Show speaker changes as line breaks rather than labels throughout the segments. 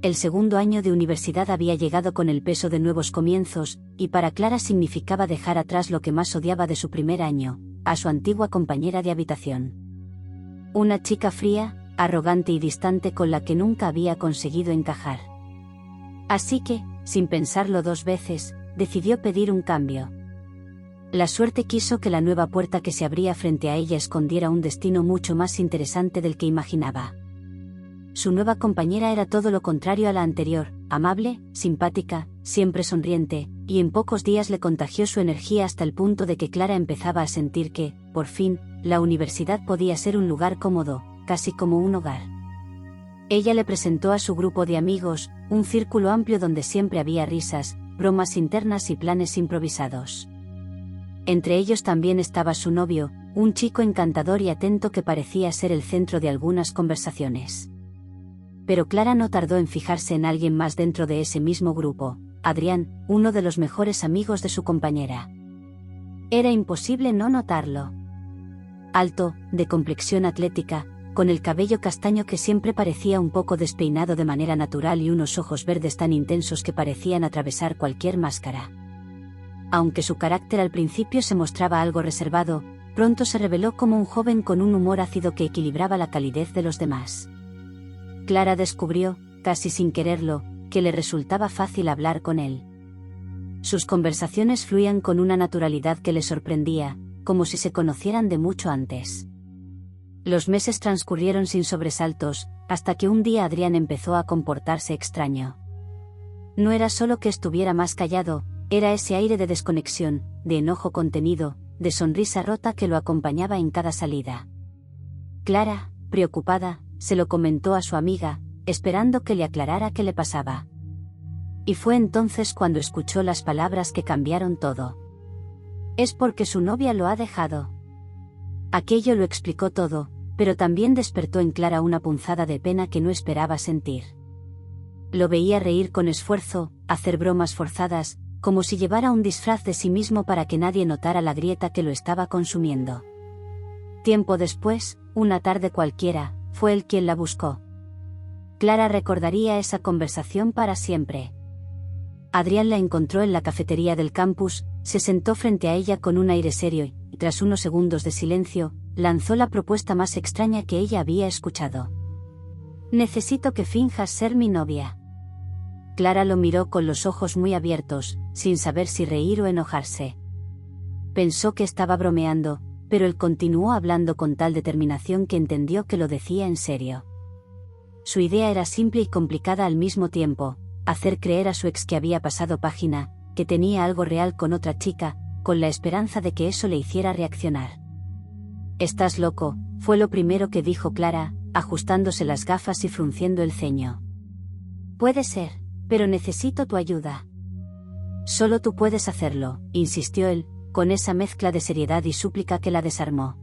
El segundo año de universidad había llegado con el peso de nuevos comienzos, y para Clara significaba dejar atrás lo que más odiaba de su primer año, a su antigua compañera de habitación. Una chica fría, arrogante y distante con la que nunca había conseguido encajar. Así que, sin pensarlo dos veces, decidió pedir un cambio. La suerte quiso que la nueva puerta que se abría frente a ella escondiera un destino mucho más interesante del que imaginaba. Su nueva compañera era todo lo contrario a la anterior, amable, simpática, siempre sonriente, y en pocos días le contagió su energía hasta el punto de que Clara empezaba a sentir que, por fin, la universidad podía ser un lugar cómodo, casi como un hogar. Ella le presentó a su grupo de amigos, un círculo amplio donde siempre había risas, bromas internas y planes improvisados. Entre ellos también estaba su novio, un chico encantador y atento que parecía ser el centro de algunas conversaciones. Pero Clara no tardó en fijarse en alguien más dentro de ese mismo grupo, Adrián, uno de los mejores amigos de su compañera. Era imposible no notarlo. Alto, de complexión atlética, con el cabello castaño que siempre parecía un poco despeinado de manera natural y unos ojos verdes tan intensos que parecían atravesar cualquier máscara. Aunque su carácter al principio se mostraba algo reservado, pronto se reveló como un joven con un humor ácido que equilibraba la calidez de los demás. Clara descubrió, casi sin quererlo, que le resultaba fácil hablar con él. Sus conversaciones fluían con una naturalidad que le sorprendía, como si se conocieran de mucho antes. Los meses transcurrieron sin sobresaltos, hasta que un día Adrián empezó a comportarse extraño. No era solo que estuviera más callado, era ese aire de desconexión, de enojo contenido, de sonrisa rota que lo acompañaba en cada salida. Clara, preocupada, se lo comentó a su amiga, esperando que le aclarara qué le pasaba. Y fue entonces cuando escuchó las palabras que cambiaron todo. Es porque su novia lo ha dejado. Aquello lo explicó todo, pero también despertó en Clara una punzada de pena que no esperaba sentir. Lo veía reír con esfuerzo, hacer bromas forzadas, como si llevara un disfraz de sí mismo para que nadie notara la grieta que lo estaba consumiendo. Tiempo después, una tarde cualquiera, fue él quien la buscó. Clara recordaría esa conversación para siempre. Adrián la encontró en la cafetería del campus, se sentó frente a ella con un aire serio y, tras unos segundos de silencio, lanzó la propuesta más extraña que ella había escuchado. «Necesito que finjas ser mi novia». Clara lo miró con los ojos muy abiertos, sin saber si reír o enojarse. Pensó que estaba bromeando, pero él continuó hablando con tal determinación que entendió que lo decía en serio. Su idea era simple y complicada al mismo tiempo: hacer creer a su ex que había pasado página, que tenía algo real con otra chica, con la esperanza de que eso le hiciera reaccionar. «Estás loco», fue lo primero que dijo Clara, ajustándose las gafas y frunciendo el ceño. «Puede ser, pero necesito tu ayuda». «Solo tú puedes hacerlo», insistió él, con esa mezcla de seriedad y súplica que la desarmó.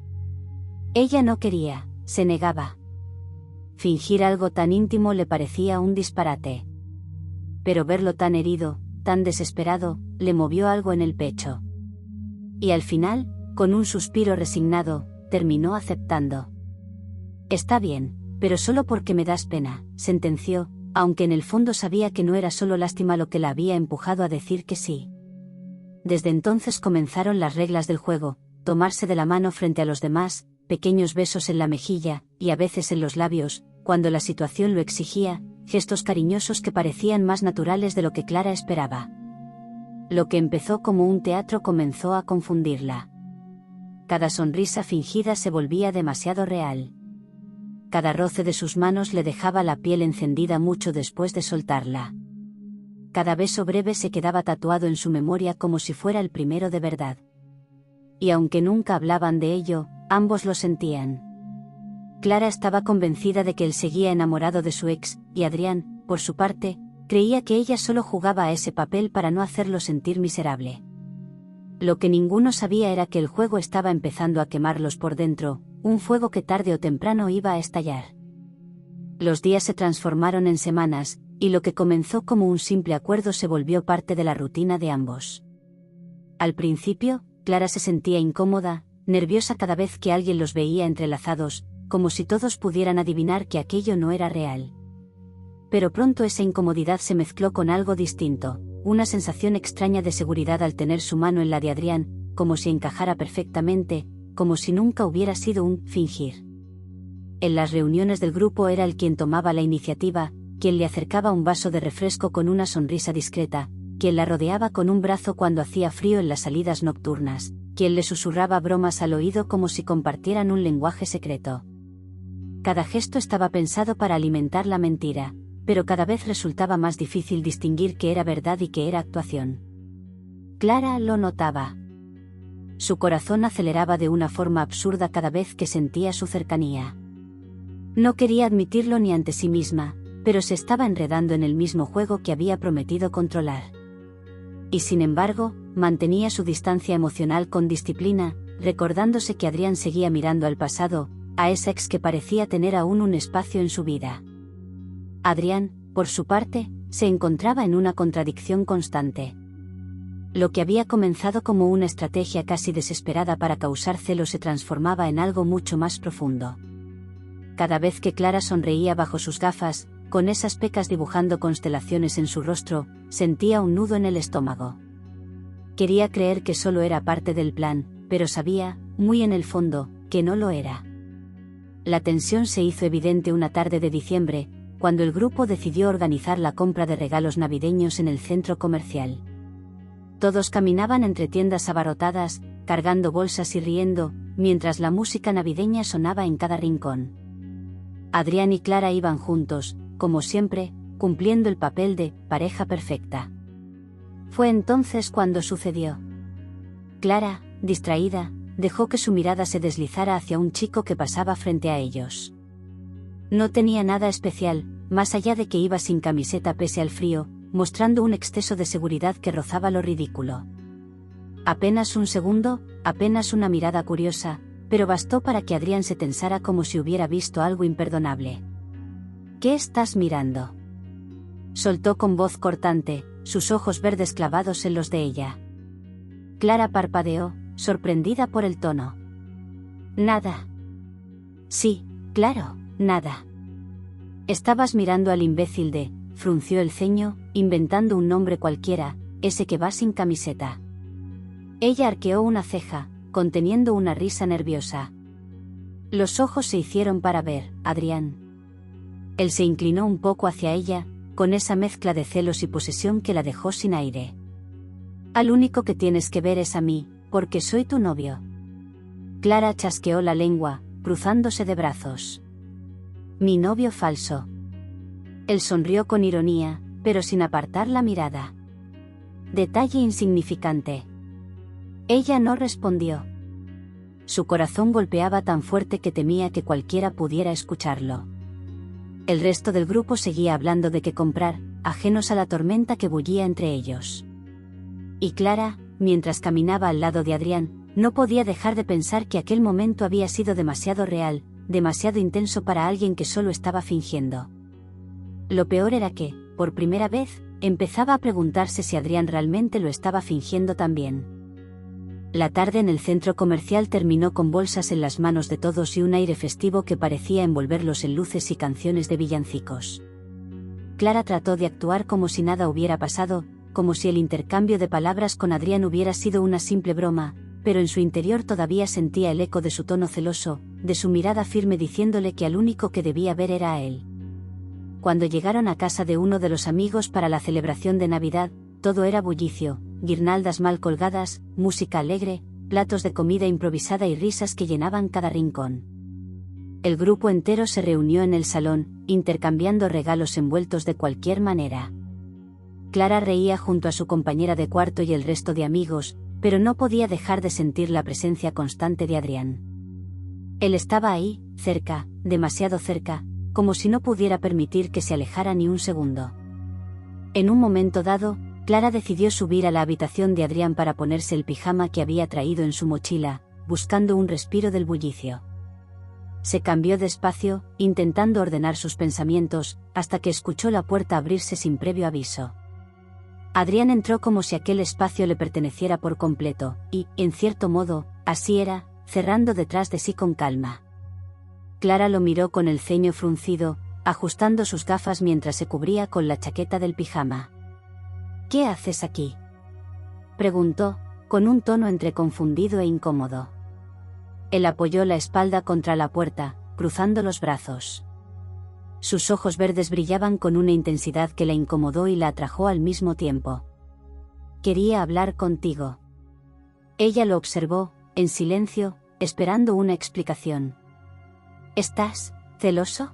Ella no quería, se negaba. Fingir algo tan íntimo le parecía un disparate. Pero verlo tan herido, tan desesperado, le movió algo en el pecho. Y al final, con un suspiro resignado, terminó aceptando. «Está bien, pero solo porque me das pena», sentenció, aunque en el fondo sabía que no era solo lástima lo que la había empujado a decir que sí. Desde entonces comenzaron las reglas del juego: tomarse de la mano frente a los demás, pequeños besos en la mejilla, y a veces en los labios, cuando la situación lo exigía, gestos cariñosos que parecían más naturales de lo que Clara esperaba. Lo que empezó como un teatro comenzó a confundirla. Cada sonrisa fingida se volvía demasiado real. Cada roce de sus manos le dejaba la piel encendida mucho después de soltarla. Cada beso breve se quedaba tatuado en su memoria como si fuera el primero de verdad. Y aunque nunca hablaban de ello, ambos lo sentían. Clara estaba convencida de que él seguía enamorado de su ex, y Adrián, por su parte, creía que ella solo jugaba a ese papel para no hacerlo sentir miserable. Lo que ninguno sabía era que el juego estaba empezando a quemarlos por dentro, un fuego que tarde o temprano iba a estallar. Los días se transformaron en semanas, y lo que comenzó como un simple acuerdo se volvió parte de la rutina de ambos. Al principio, Clara se sentía incómoda, nerviosa cada vez que alguien los veía entrelazados, como si todos pudieran adivinar que aquello no era real. pero pronto esa incomodidad se mezcló con algo distinto, una sensación extraña de seguridad al tener su mano en la de Adrián, como si encajara perfectamente, como si nunca hubiera sido un fingir. En las reuniones del grupo era él quien tomaba la iniciativa, quien le acercaba un vaso de refresco con una sonrisa discreta, quien la rodeaba con un brazo cuando hacía frío en las salidas nocturnas, quien le susurraba bromas al oído como si compartieran un lenguaje secreto. Cada gesto estaba pensado para alimentar la mentira, pero cada vez resultaba más difícil distinguir qué era verdad y qué era actuación. Clara lo notaba. Su corazón aceleraba de una forma absurda cada vez que sentía su cercanía. No quería admitirlo ni ante sí misma, pero se estaba enredando en el mismo juego que había prometido controlar. Y sin embargo, mantenía su distancia emocional con disciplina, recordándose que Adrián seguía mirando al pasado, a esa ex que parecía tener aún un espacio en su vida. Adrián, por su parte, se encontraba en una contradicción constante. Lo que había comenzado como una estrategia casi desesperada para causar celos se transformaba en algo mucho más profundo. Cada vez que Clara sonreía bajo sus gafas, con esas pecas dibujando constelaciones en su rostro, sentía un nudo en el estómago. Quería creer que solo era parte del plan, pero sabía, muy en el fondo, que no lo era. La tensión se hizo evidente una tarde de diciembre, cuando el grupo decidió organizar la compra de regalos navideños en el centro comercial. Todos caminaban entre tiendas abarrotadas, cargando bolsas y riendo, mientras la música navideña sonaba en cada rincón. Adrián y Clara iban juntos, como siempre, cumpliendo el papel de pareja perfecta. Fue entonces cuando sucedió. Clara, distraída, dejó que su mirada se deslizara hacia un chico que pasaba frente a ellos. No tenía nada especial, más allá de que iba sin camiseta pese al frío, mostrando un exceso de seguridad que rozaba lo ridículo. Apenas un segundo, apenas una mirada curiosa, pero bastó para que Adrián se tensara como si hubiera visto algo imperdonable. ¿Qué estás mirando?, soltó con voz cortante, sus ojos verdes clavados en los de ella. Clara parpadeó, sorprendida por el tono. Nada. Sí, claro, nada. Estabas mirando al imbécil de, frunció el ceño, inventando un nombre cualquiera, ese que va sin camiseta. Ella arqueó una ceja, conteniendo una risa nerviosa. Los ojos se hicieron para ver, Adrián. Él se inclinó un poco hacia ella, con esa mezcla de celos y posesión que la dejó sin aire. Al único que tienes que ver es a mí, porque soy tu novio. Clara chasqueó la lengua, cruzándose de brazos. Mi novio falso. Él sonrió con ironía, pero sin apartar la mirada. Detalle insignificante. Ella no respondió. Su corazón golpeaba tan fuerte que temía que cualquiera pudiera escucharlo. El resto del grupo seguía hablando de qué comprar, ajenos a la tormenta que bullía entre ellos. Y Clara, mientras caminaba al lado de Adrián, no podía dejar de pensar que aquel momento había sido demasiado real, demasiado intenso para alguien que solo estaba fingiendo. Lo peor era que, por primera vez, empezaba a preguntarse si Adrián realmente lo estaba fingiendo también. La tarde en el centro comercial terminó con bolsas en las manos de todos y un aire festivo que parecía envolverlos en luces y canciones de villancicos. Clara trató de actuar como si nada hubiera pasado, como si el intercambio de palabras con Adrián hubiera sido una simple broma, pero en su interior todavía sentía el eco de su tono celoso, de su mirada firme diciéndole que al único que debía ver era a él. Cuando llegaron a casa de uno de los amigos para la celebración de Navidad, todo era bullicio, guirnaldas mal colgadas, música alegre, platos de comida improvisada y risas que llenaban cada rincón. El grupo entero se reunió en el salón, intercambiando regalos envueltos de cualquier manera. Clara reía junto a su compañera de cuarto y el resto de amigos, pero no podía dejar de sentir la presencia constante de Adrián. Él estaba ahí, cerca, demasiado cerca, como si no pudiera permitir que se alejara ni un segundo. En un momento dado, Clara decidió subir a la habitación de Adrián para ponerse el pijama que había traído en su mochila, buscando un respiro del bullicio. Se cambió despacio, intentando ordenar sus pensamientos, hasta que escuchó la puerta abrirse sin previo aviso. Adrián entró como si aquel espacio le perteneciera por completo, y, en cierto modo, así era, cerrando detrás de sí con calma. Clara lo miró con el ceño fruncido, ajustando sus gafas mientras se cubría con la chaqueta del pijama. ¿Qué haces aquí?, preguntó, con un tono entre confundido e incómodo. Él apoyó la espalda contra la puerta, cruzando los brazos. Sus ojos verdes brillaban con una intensidad que la incomodó y la atrajo al mismo tiempo. Quería hablar contigo. Ella lo observó, en silencio, esperando una explicación. ¿Estás celoso?,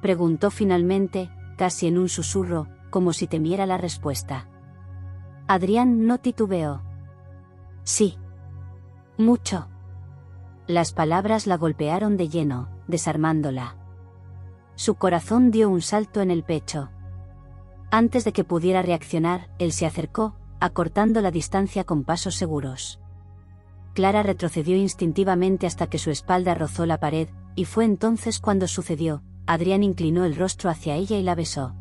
preguntó finalmente, casi en un susurro, como si temiera la respuesta. Adrián no titubeó. Sí. Mucho. Las palabras la golpearon de lleno, desarmándola. Su corazón dio un salto en el pecho. Antes de que pudiera reaccionar, él se acercó, acortando la distancia con pasos seguros. Clara retrocedió instintivamente hasta que su espalda rozó la pared, y fue entonces cuando sucedió. Adrián inclinó el rostro hacia ella y la besó.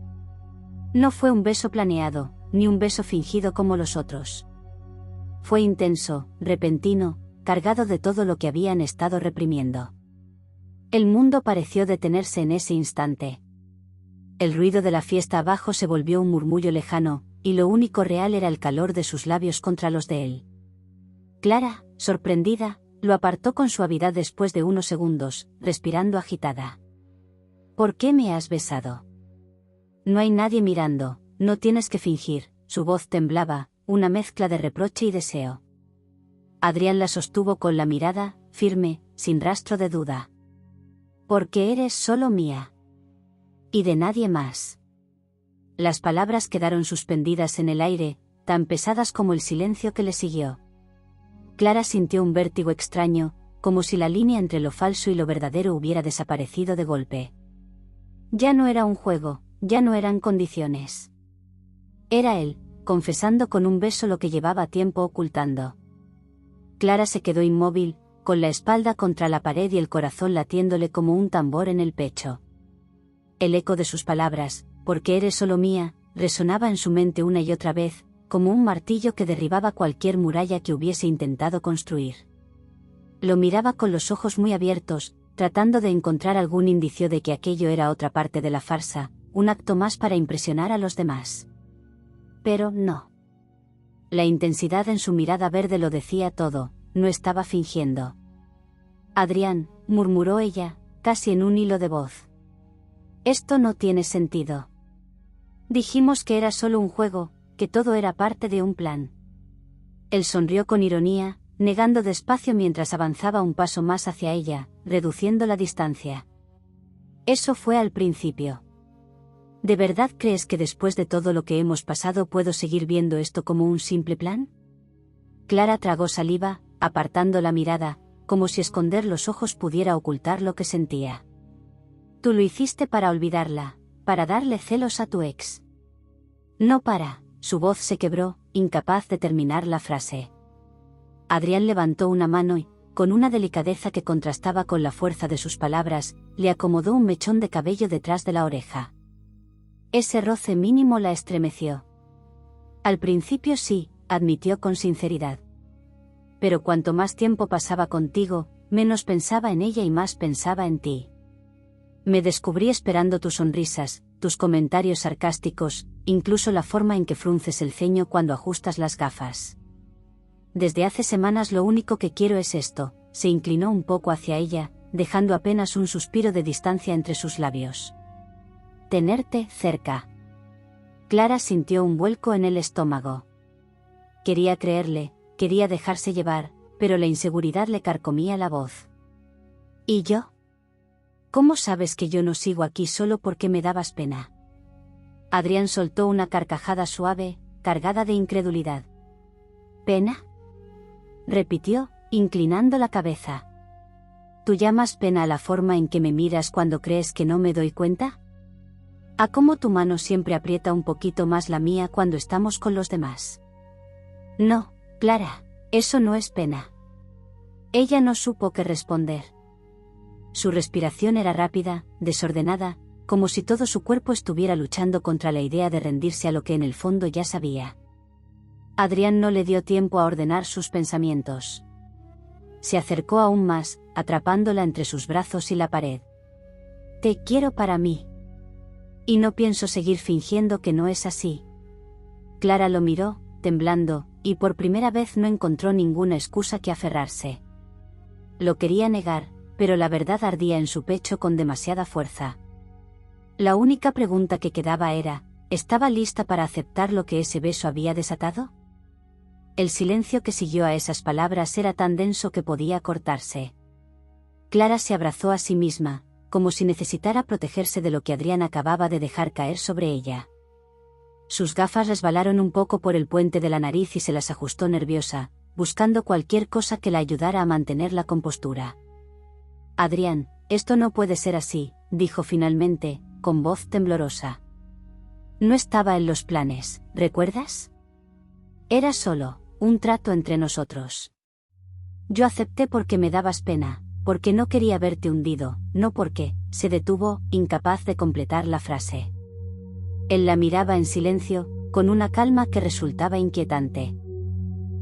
No fue un beso planeado, ni un beso fingido como los otros. Fue intenso, repentino, cargado de todo lo que habían estado reprimiendo. El mundo pareció detenerse en ese instante. El ruido de la fiesta abajo se volvió un murmullo lejano, y lo único real era el calor de sus labios contra los de él. Clara, sorprendida, lo apartó con suavidad después de unos segundos, respirando agitada. ¿Por qué me has besado? No hay nadie mirando, no tienes que fingir. Su voz temblaba, una mezcla de reproche y deseo. Adrián la sostuvo con la mirada, firme, sin rastro de duda. Porque eres solo mía. Y de nadie más. Las palabras quedaron suspendidas en el aire, tan pesadas como el silencio que le siguió. Clara sintió un vértigo extraño, como si la línea entre lo falso y lo verdadero hubiera desaparecido de golpe. Ya no era un juego, ya no eran condiciones. Era él, confesando con un beso lo que llevaba tiempo ocultando. Clara se quedó inmóvil, con la espalda contra la pared y el corazón latiéndole como un tambor en el pecho. El eco de sus palabras, porque eres solo mía, resonaba en su mente una y otra vez, como un martillo que derribaba cualquier muralla que hubiese intentado construir. Lo miraba con los ojos muy abiertos, tratando de encontrar algún indicio de que aquello era otra parte de la farsa, un acto más para impresionar a los demás. Pero no. La intensidad en su mirada verde lo decía todo, no estaba fingiendo. Adrián, murmuró ella, casi en un hilo de voz. Esto no tiene sentido. Dijimos que era solo un juego, que todo era parte de un plan. Él sonrió con ironía, negando despacio mientras avanzaba un paso más hacia ella, reduciendo la distancia. Eso fue al principio. ¿De verdad crees que después de todo lo que hemos pasado puedo seguir viendo esto como un simple plan? Clara tragó saliva, apartando la mirada, como si esconder los ojos pudiera ocultar lo que sentía. Tú lo hiciste para olvidarla, para darle celos a tu ex. No para, su voz se quebró, incapaz de terminar la frase. Adrián levantó una mano y, con una delicadeza que contrastaba con la fuerza de sus palabras, le acomodó un mechón de cabello detrás de la oreja. Ese roce mínimo la estremeció. Al principio sí, admitió con sinceridad. Pero cuanto más tiempo pasaba contigo, menos pensaba en ella y más pensaba en ti. Me descubrí esperando tus sonrisas, tus comentarios sarcásticos, incluso la forma en que frunces el ceño cuando ajustas las gafas. Desde hace semanas lo único que quiero es esto. Se inclinó un poco hacia ella, dejando apenas un suspiro de distancia entre sus labios. Tenerte cerca. Clara sintió un vuelco en el estómago. Quería creerle, quería dejarse llevar, pero la inseguridad le carcomía la voz. ¿Y yo? ¿Cómo sabes que yo no sigo aquí solo porque me dabas pena? Adrián soltó una carcajada suave, cargada de incredulidad. ¿Pena?, repitió, inclinando la cabeza. ¿Tú llamas pena a la forma en que me miras cuando crees que no me doy cuenta? ¿A cómo tu mano siempre aprieta un poquito más la mía cuando estamos con los demás? No, Clara, eso no es pena. Ella no supo qué responder. Su respiración era rápida, desordenada, como si todo su cuerpo estuviera luchando contra la idea de rendirse a lo que en el fondo ya sabía. Adrián no le dio tiempo a ordenar sus pensamientos. Se acercó aún más, atrapándola entre sus brazos y la pared. Te quiero para mí. Y no pienso seguir fingiendo que no es así. Clara lo miró, temblando, y por primera vez no encontró ninguna excusa que aferrarse. Lo quería negar, pero la verdad ardía en su pecho con demasiada fuerza. La única pregunta que quedaba era, ¿estaba lista para aceptar lo que ese beso había desatado? El silencio que siguió a esas palabras era tan denso que podía cortarse. Clara se abrazó a sí misma, como si necesitara protegerse de lo que Adrián acababa de dejar caer sobre ella. Sus gafas resbalaron un poco por el puente de la nariz y se las ajustó nerviosa, buscando cualquier cosa que la ayudara a mantener la compostura. Adrián, esto no puede ser así, dijo finalmente, con voz temblorosa. No estaba en los planes, ¿recuerdas? Era solo un trato entre nosotros. Yo acepté porque me dabas pena, porque no quería verte hundido, no porque, se detuvo, incapaz de completar la frase. Él la miraba en silencio, con una calma que resultaba inquietante.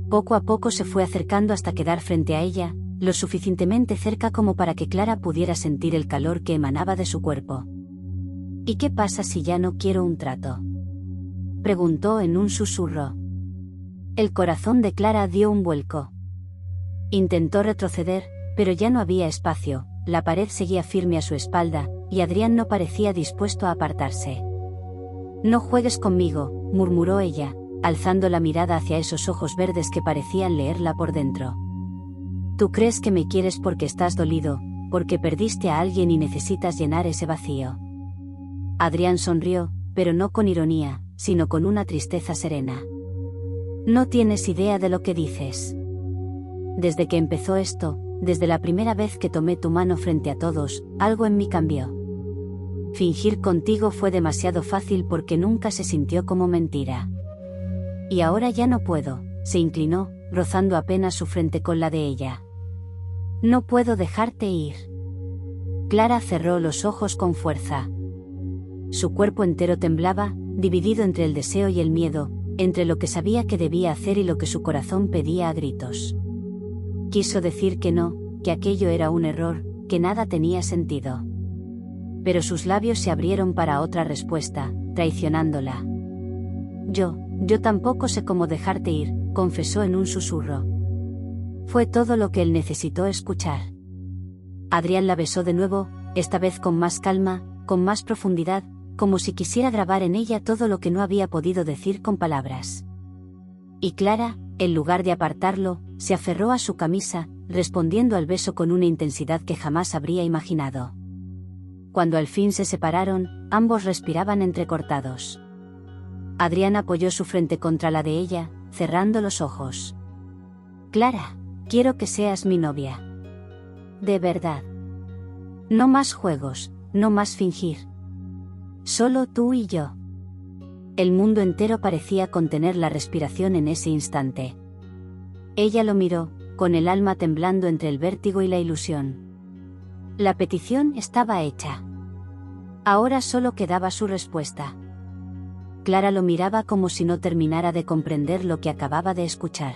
Poco a poco se fue acercando hasta quedar frente a ella, lo suficientemente cerca como para que Clara pudiera sentir el calor que emanaba de su cuerpo. ¿Y qué pasa si ya no quiero un trato?, preguntó en un susurro. El corazón de Clara dio un vuelco. Intentó retroceder, pero ya no había espacio, la pared seguía firme a su espalda, y Adrián no parecía dispuesto a apartarse. No juegues conmigo, murmuró ella, alzando la mirada hacia esos ojos verdes que parecían leerla por dentro. Tú crees que me quieres porque estás dolido, porque perdiste a alguien y necesitas llenar ese vacío. Adrián sonrió, pero no con ironía, sino con una tristeza serena. No tienes idea de lo que dices. Desde que empezó esto, desde la primera vez que tomé tu mano frente a todos, algo en mí cambió. Fingir contigo fue demasiado fácil porque nunca se sintió como mentira. Y ahora ya no puedo, se inclinó, rozando apenas su frente con la de ella. No puedo dejarte ir. Clara cerró los ojos con fuerza. Su cuerpo entero temblaba, dividido entre el deseo y el miedo, entre lo que sabía que debía hacer y lo que su corazón pedía a gritos. Quiso decir que no, que aquello era un error, que nada tenía sentido. Pero sus labios se abrieron para otra respuesta, traicionándola. Yo tampoco sé cómo dejarte ir, confesó en un susurro. Fue todo lo que él necesitó escuchar. Adrián la besó de nuevo, esta vez con más calma, con más profundidad, como si quisiera grabar en ella todo lo que no había podido decir con palabras. Y Clara, en lugar de apartarlo, se aferró a su camisa, respondiendo al beso con una intensidad que jamás habría imaginado. Cuando al fin se separaron, ambos respiraban entrecortados. Adrián apoyó su frente contra la de ella, cerrando los ojos. Clara, quiero que seas mi novia. De verdad. No más juegos, no más fingir. Solo tú y yo. El mundo entero parecía contener la respiración en ese instante. Ella lo miró, con el alma temblando entre el vértigo y la ilusión. La petición estaba hecha. Ahora solo quedaba su respuesta. Clara lo miraba como si no terminara de comprender lo que acababa de escuchar.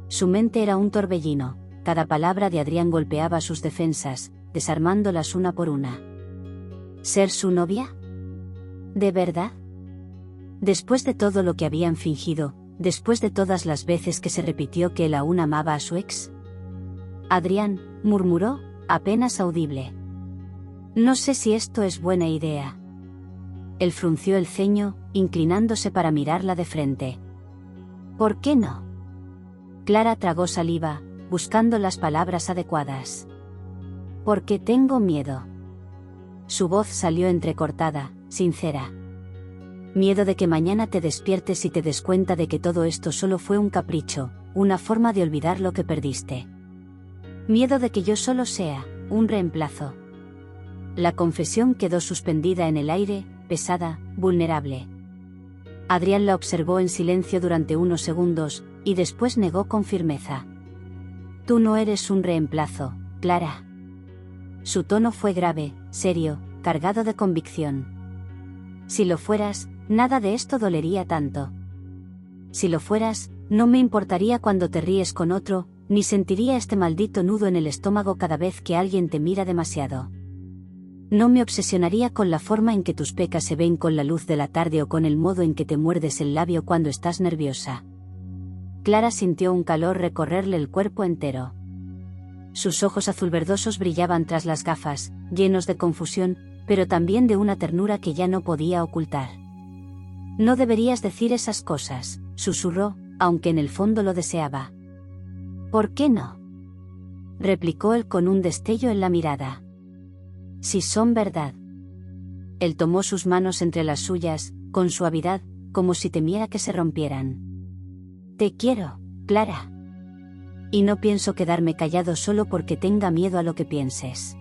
Su mente era un torbellino, cada palabra de Adrián golpeaba sus defensas, desarmándolas una por una. ¿Ser su novia? ¿De verdad? Después de todo lo que habían fingido, después de todas las veces que se repitió que él aún amaba a su ex. Adrián, murmuró, apenas audible. No sé si esto es buena idea. Él frunció el ceño, inclinándose para mirarla de frente. ¿Por qué no? Clara tragó saliva, buscando las palabras adecuadas. Porque tengo miedo. Su voz salió entrecortada, sincera. Miedo de que mañana te despiertes y te des cuenta de que todo esto solo fue un capricho, una forma de olvidar lo que perdiste. Miedo de que yo solo sea un reemplazo. La confesión quedó suspendida en el aire, pesada, vulnerable. Adrián la observó en silencio durante unos segundos, y después negó con firmeza. Tú no eres un reemplazo, Clara. Su tono fue grave, serio, cargado de convicción. Si lo fueras, nada de esto dolería tanto. Si lo fueras, no me importaría cuando te ríes con otro, ni sentiría este maldito nudo en el estómago cada vez que alguien te mira demasiado. No me obsesionaría con la forma en que tus pecas se ven con la luz de la tarde o con el modo en que te muerdes el labio cuando estás nerviosa. Clara sintió un calor recorrerle el cuerpo entero. Sus ojos azulverdosos brillaban tras las gafas, llenos de confusión, pero también de una ternura que ya no podía ocultar. No deberías decir esas cosas, susurró, aunque en el fondo lo deseaba. ¿Por qué no?, replicó él con un destello en la mirada. Si son verdad. Él tomó sus manos entre las suyas, con suavidad, como si temiera que se rompieran. Te quiero, Clara. Y no pienso quedarme callado solo porque tenga miedo a lo que pienses.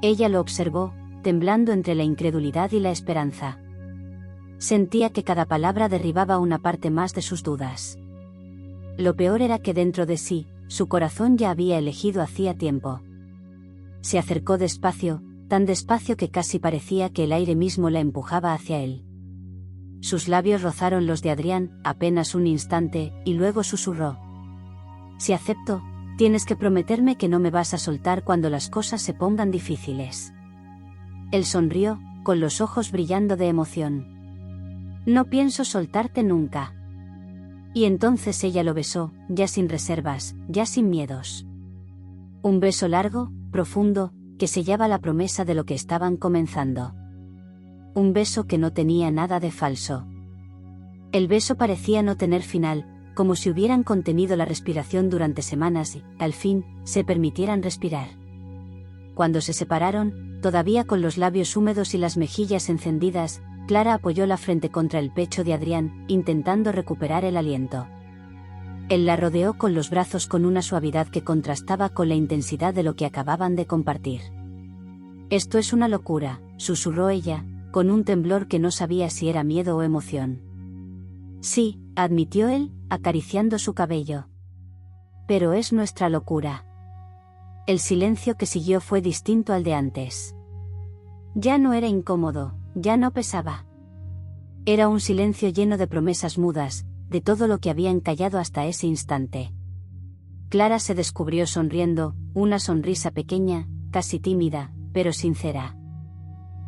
Ella lo observó, temblando entre la incredulidad y la esperanza. Sentía que cada palabra derribaba una parte más de sus dudas. Lo peor era que dentro de sí, su corazón ya había elegido hacía tiempo. Se acercó despacio, tan despacio que casi parecía que el aire mismo la empujaba hacia él. Sus labios rozaron los de Adrián, apenas un instante, y luego susurró. Si acepto, tienes que prometerme que no me vas a soltar cuando las cosas se pongan difíciles. Él sonrió, con los ojos brillando de emoción. No pienso soltarte nunca. Y entonces ella lo besó, ya sin reservas, ya sin miedos. Un beso largo, profundo, que sellaba la promesa de lo que estaban comenzando. Un beso que no tenía nada de falso. El beso parecía no tener final, como si hubieran contenido la respiración durante semanas y, al fin, se permitieran respirar. Cuando se separaron, todavía con los labios húmedos y las mejillas encendidas, Clara apoyó la frente contra el pecho de Adrián, intentando recuperar el aliento. Él la rodeó con los brazos con una suavidad que contrastaba con la intensidad de lo que acababan de compartir. Esto es una locura, susurró ella, con un temblor que no sabía si era miedo o emoción. Sí, admitió él, acariciando su cabello. Pero es nuestra locura. El silencio que siguió fue distinto al de antes. Ya no era incómodo, ya no pesaba. Era un silencio lleno de promesas mudas, de todo lo que habían callado hasta ese instante. Clara se descubrió sonriendo, una sonrisa pequeña, casi tímida, pero sincera.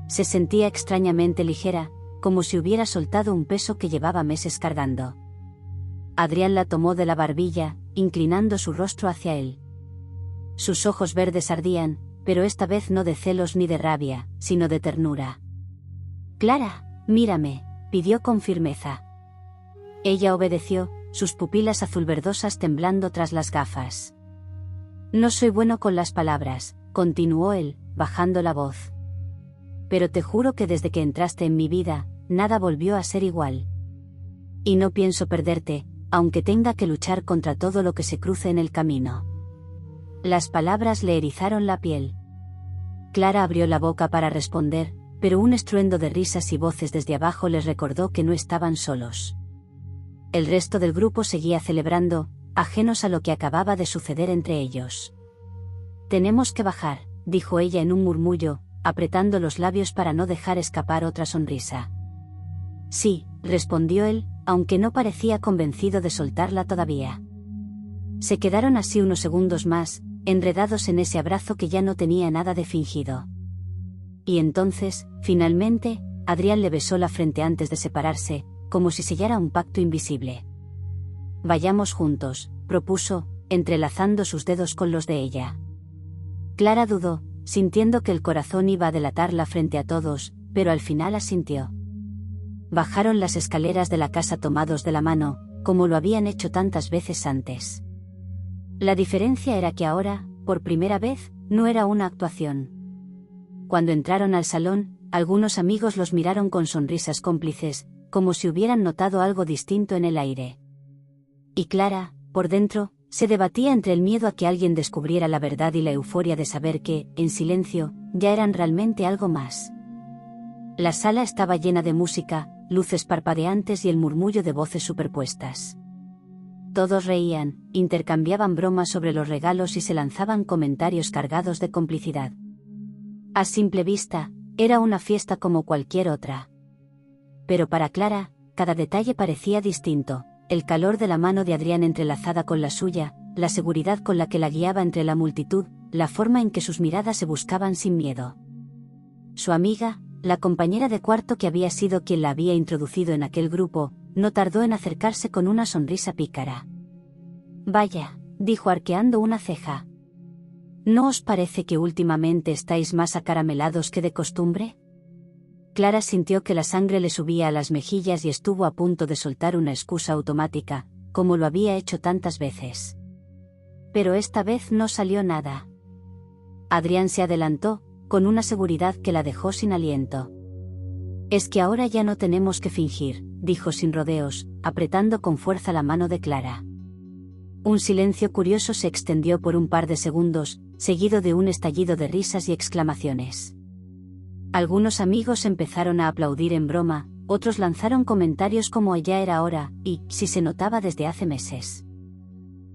Se sentía extrañamente ligera, como si hubiera soltado un peso que llevaba meses cargando. Adrián la tomó de la barbilla, inclinando su rostro hacia él. Sus ojos verdes ardían, pero esta vez no de celos ni de rabia, sino de ternura. Clara, mírame, pidió con firmeza. Ella obedeció, sus pupilas azulverdosas temblando tras las gafas. No soy bueno con las palabras, continuó él, bajando la voz. Pero te juro que desde que entraste en mi vida, nada volvió a ser igual. Y no pienso perderte, aunque tenga que luchar contra todo lo que se cruce en el camino. Las palabras le erizaron la piel. Clara abrió la boca para responder, pero un estruendo de risas y voces desde abajo les recordó que no estaban solos. El resto del grupo seguía celebrando, ajenos a lo que acababa de suceder entre ellos. Tenemos que bajar, dijo ella en un murmullo, apretando los labios para no dejar escapar otra sonrisa. Sí, respondió él, aunque no parecía convencido de soltarla todavía. Se quedaron así unos segundos más, enredados en ese abrazo que ya no tenía nada de fingido. Y entonces, finalmente, Adrián le besó la frente antes de separarse, como si sellara un pacto invisible. Vayamos juntos, propuso, entrelazando sus dedos con los de ella. Clara dudó, sintiendo que el corazón iba a delatarla frente a todos, pero al final asintió. Bajaron las escaleras de la casa tomados de la mano, como lo habían hecho tantas veces antes. La diferencia era que ahora, por primera vez, no era una actuación. Cuando entraron al salón, algunos amigos los miraron con sonrisas cómplices, como si hubieran notado algo distinto en el aire. Y Clara, por dentro, se debatía entre el miedo a que alguien descubriera la verdad y la euforia de saber que, en silencio, ya eran realmente algo más. La sala estaba llena de música, luces parpadeantes y el murmullo de voces superpuestas. Todos reían, intercambiaban bromas sobre los regalos y se lanzaban comentarios cargados de complicidad. A simple vista, era una fiesta como cualquier otra. Pero para Clara, cada detalle parecía distinto: el calor de la mano de Adrián entrelazada con la suya, la seguridad con la que la guiaba entre la multitud, la forma en que sus miradas se buscaban sin miedo. Su amiga, la compañera de cuarto que había sido quien la había introducido en aquel grupo, no tardó en acercarse con una sonrisa pícara. «Vaya», dijo arqueando una ceja. «¿No os parece que últimamente estáis más acaramelados que de costumbre?» Clara sintió que la sangre le subía a las mejillas y estuvo a punto de soltar una excusa automática, como lo había hecho tantas veces. Pero esta vez no salió nada. Adrián se adelantó, con una seguridad que la dejó sin aliento. «Es que ahora ya no tenemos que fingir», dijo sin rodeos, apretando con fuerza la mano de Clara. Un silencio curioso se extendió por un par de segundos, seguido de un estallido de risas y exclamaciones. Algunos amigos empezaron a aplaudir en broma, otros lanzaron comentarios como «ya era hora» y «si se notaba desde hace meses».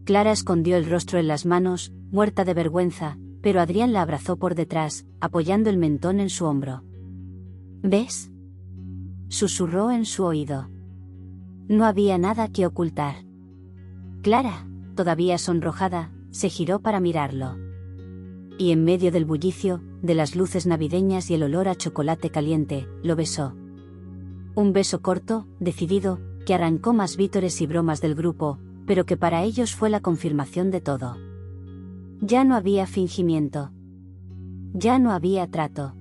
Clara escondió el rostro en las manos, muerta de vergüenza, pero Adrián la abrazó por detrás, apoyando el mentón en su hombro. «¿Ves?», susurró en su oído. No había nada que ocultar. Clara, todavía sonrojada, se giró para mirarlo. Y en medio del bullicio, de las luces navideñas y el olor a chocolate caliente, lo besó. Un beso corto, decidido, que arrancó más vítores y bromas del grupo, pero que para ellos fue la confirmación de todo. Ya no había fingimiento. Ya no había trato.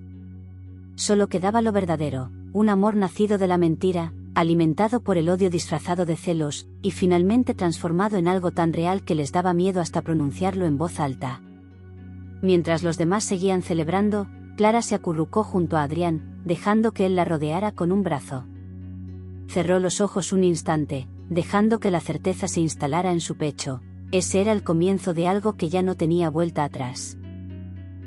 Solo quedaba lo verdadero, un amor nacido de la mentira, alimentado por el odio disfrazado de celos, y finalmente transformado en algo tan real que les daba miedo hasta pronunciarlo en voz alta. Mientras los demás seguían celebrando, Clara se acurrucó junto a Adrián, dejando que él la rodeara con un brazo. Cerró los ojos un instante, dejando que la certeza se instalara en su pecho. Ese era el comienzo de algo que ya no tenía vuelta atrás.